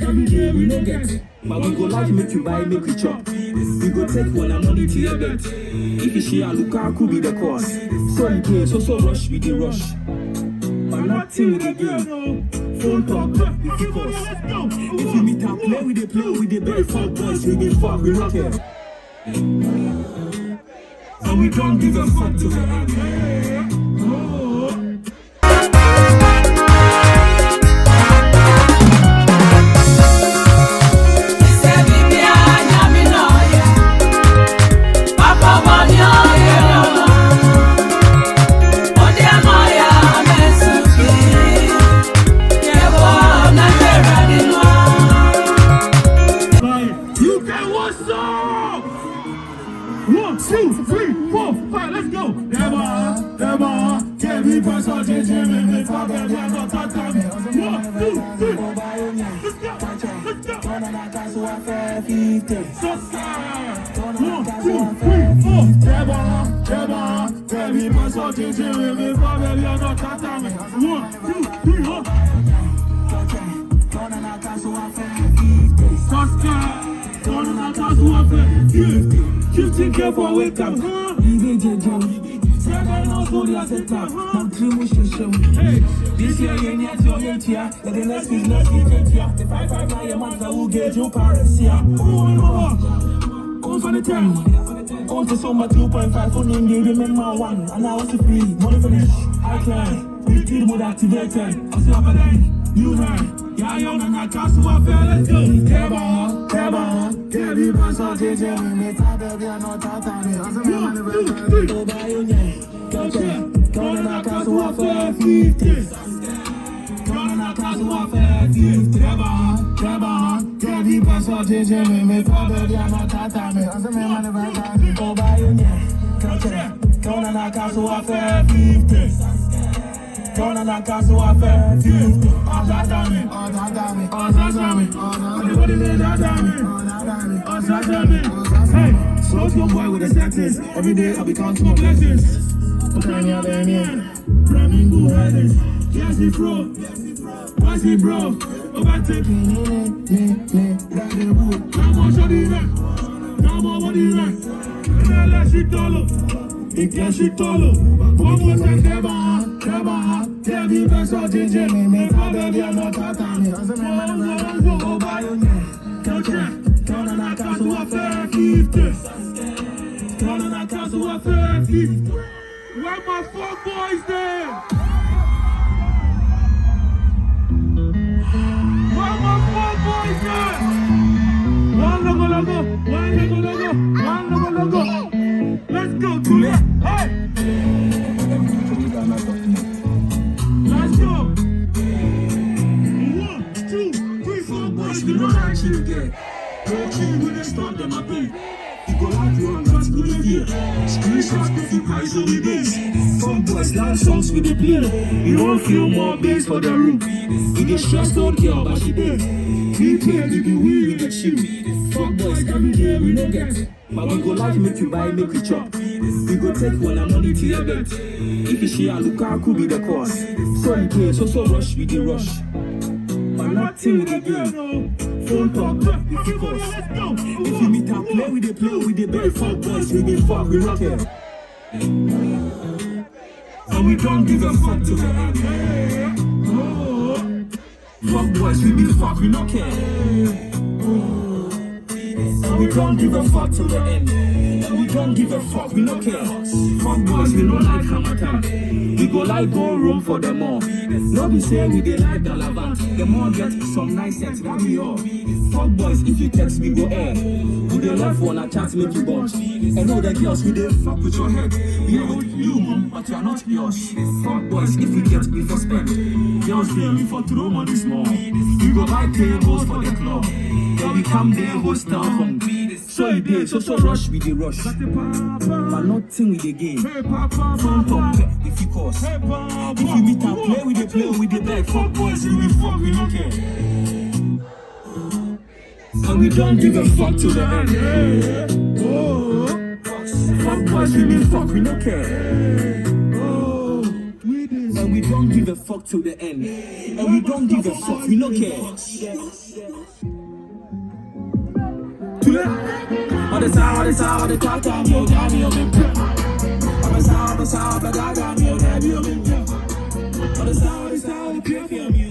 every day we no get. But we go like make you buy, make you chop. We go take one and money to your bet. If you share, look could be the cost. So you play, so rush, we the rush. But nothing with the game. Phone talk, if you cost. If you meet up, play with the bad fuck boys, we be fuck, we not care. And we don't give a fuck to the end. Careful, wake up. This year, you need to get here. The next is not get here. The 559 months that will get you Paris. Yeah, on for the time. On to summer 2.5 for the remember one. And now it's free. Money finish. I climb. We did mode activated. I see up again. New hand. Yeah, you're not castle affair. Let's go. Teba. Baby, pass out to me. Baby, I'm not talking. I'm going slow your boy with the sentence. Every day I be counting my blessings. Okay, yeah, Bramin go headers. Yes, he fro. What's he bro? Overtaking me. No more shoddy right. No more body right. And I let shit all up. It gets shit all up. One more time, Teba. Tell me best of JJ. Me, baby, I'm not talking. I'm go buy your name. Count on a castle affair 50. Count on a castle affair 50. Where my fuck boys there? Where my fuck boys there? One logo. Let's go, Tulenkey. Hey! Let's go. 1, 2, 3, 4 boys. We know how to get. When they start them up in. You go like you on that good idea. Screenshots with the price of the days. Fuck boys, loud songs with the play. You don't feel more bass for the room. You get stressed out here about the day. We play, we be we get you. Fuck boys, every day we no get. But we go like make you buy, make you chop. We go take one and money to your bet. If you share, look could be the cost. So you play, so rush, we the rush. But nothing with the game. Phone talk, if you cost. If you meet up, play with the bad fuck boys, we be fuck, we not care. And we don't give a fuck to the end. Fuck boys, we be fuck, we not care. And we don't give a fuck to the end. And we don't give a fuck, we not care. Fuck boys, we don't like cantata. We go like go room for them all. No be say we dey like Galavant. The more get some nice sense, that we all. Fuck boys, if you text me go air. We dey left one a chat make you bunch. And know the girls we dey fuck with your head. We are with you, mom, but you are not yours. Fuck boys, if we get we for spend. Girls pay me for throw money small. We go buy tables for the club. Then we come there hostel home. So you dey, so rush we dey rush. But nothing with the game. Phone talk, if you cost. If you meet up, play with the bag. Fuck boys, we fuck, we don't care. And we don't give a fuck to the end. Oh, fuck boys, we fuck, we don't care. And we don't give a fuck till the end. And we don't give a fuck, we don't care. All the talk, I'm your daddy, I'm in prep. All the sound, but I got me, daddy, I'm in prep. All the sound, the pure, I'm you.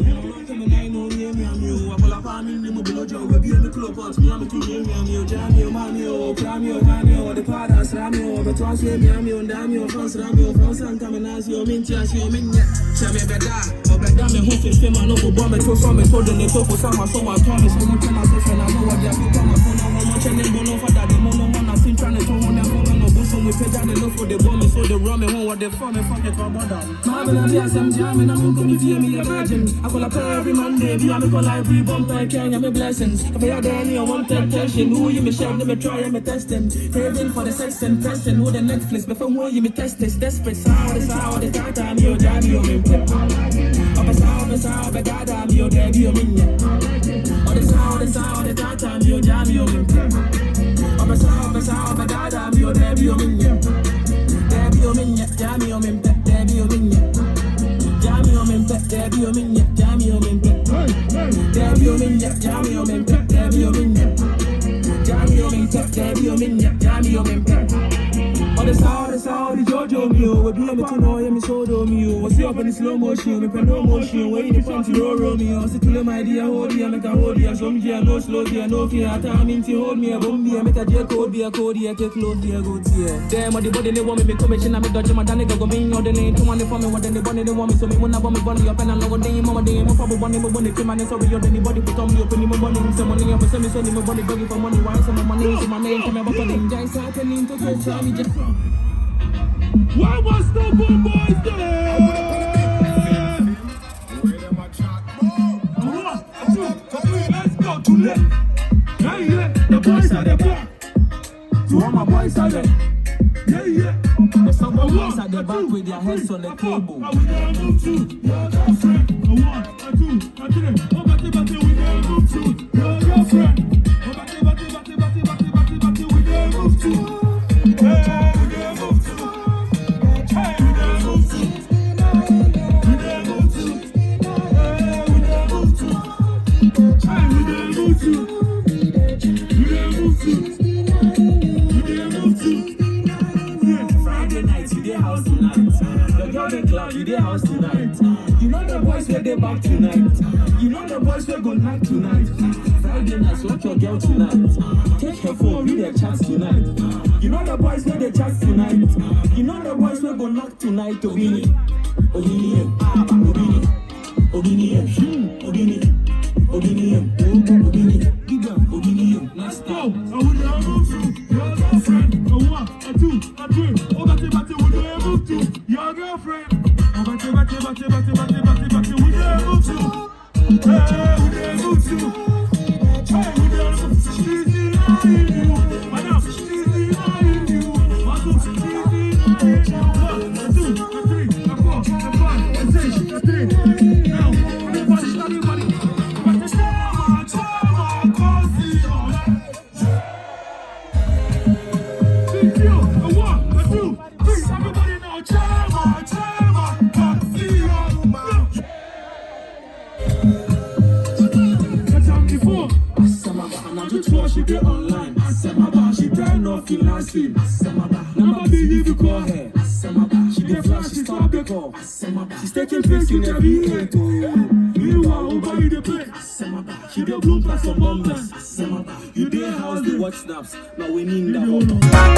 I know you, I pull up on me, I'm a blow job, we'll be in the club, but me, I'm a king, I'm your jammy, mammy, crammy, the father's rammy, but once you me, I'm your damn, France, rammy, France, and coming as your mint, as your mint, Sammy Beda, or Beda, me who is fame, I know for bomb, so some is holding the top for some, so I promise, I'm not trying to say, I know what they're put on my phone, I'm not trying to go for that, the mono, I'm still trying to turn on that phone, no bosom, we pay down the look for the bomb, so the rum, and what they form, and fuck it for more down. Marvin and yes, I'm jamming, I'm going to hear me a virgin. I call a prayer every Monday, be on the live, we bump, I can, I'm a blessings. If I had any, I want attention, who you me share, let me try, I'm a testing. Craving for the sex and testing, who the Netflix, before more you me test this, desperate sound, the time, I'm your daddy, you're in pep. Up a sound, but God, I'm your daddy, you're in yet. All the sound, the time, I'm your daddy, you're in pep. Up a sound, but God, I'm your daddy, you're in yet. Daddy, you're in yet, daddy, you're in pep, daddy, you're in yet. Daddy, you're in pep, daddy, you're in yet, daddy, you're in pep. Daddy, you're in yet, daddy, you're in pep, daddy, you're in yet. Daddy, you're in pep, daddy, you're in yet, daddy, you're in pep. All the sound, the Jojo mio, we be able to know him, so do me. What's up in the slow motion, we can no motion, way in the front to roll me. I still my dear, hold you, make a hold you, some dear, no slow dear, no fear. Time in to hold me, a bomb me, make a dear code, be a code, take close, dear, go tear. Damn, what the body they want me, commission, I'm a dodge, my Danny go me, or the name, to money for me, what then the body they want me, so me when I want me, bunny up and I'm not day, mama day, my papa bunny, my bunny, come on, sorry, you're anybody put on me, open my money, some money, up, send me, so my bunny, begging for money, why some money, so my name, come up on the giant, I can lean to tell me just. Why was no good boys there? Let's go to let. Yeah, the boys are the back. To all my boys are there. Yeah. The some boys at the back with their heads on the table. Are we gonna move to your girlfriend? A 1, a 2, a 3. Oh, batty, we gonna move to your girlfriend. Oh, batty, we gonna move to. Hey, we gonna move to. Friday night, you dey house tonight. The girl dey club, you dey house tonight. You know the boys where they back tonight. You know the boys where go night tonight. Friday night, lock your girl tonight. Take her phone, read their chats tonight. You know the boys where they chat tonight. You know the boys where go knock tonight. Obini, Obini, Obini, Obini, Obini, Obini, Obini, give them Obini. Let's go. I would have moved to your girlfriend. A 1, a 2, a 3. Oh, batty, would have moved to your girlfriend. Oh, batty, would have moved to. Hey, would have moved to. Hey, would have moved to. She's denying you. Madam, she's denying you. Madam, she's denying you. 1, a 2, a 3, a 4, a 5, a 6, a 3. Now, everybody. But the summer, cause the all. A 1, a 2, 3. Everybody now, chama, cause the all. That's how before. She get online. She turn off the last scene. Never believe you call her. She get flash, she stop the call. She's taking pics in every hate. Meanwhile, who buy the play? She get blown past some bombers. You dare house the watch snaps. Now we need that.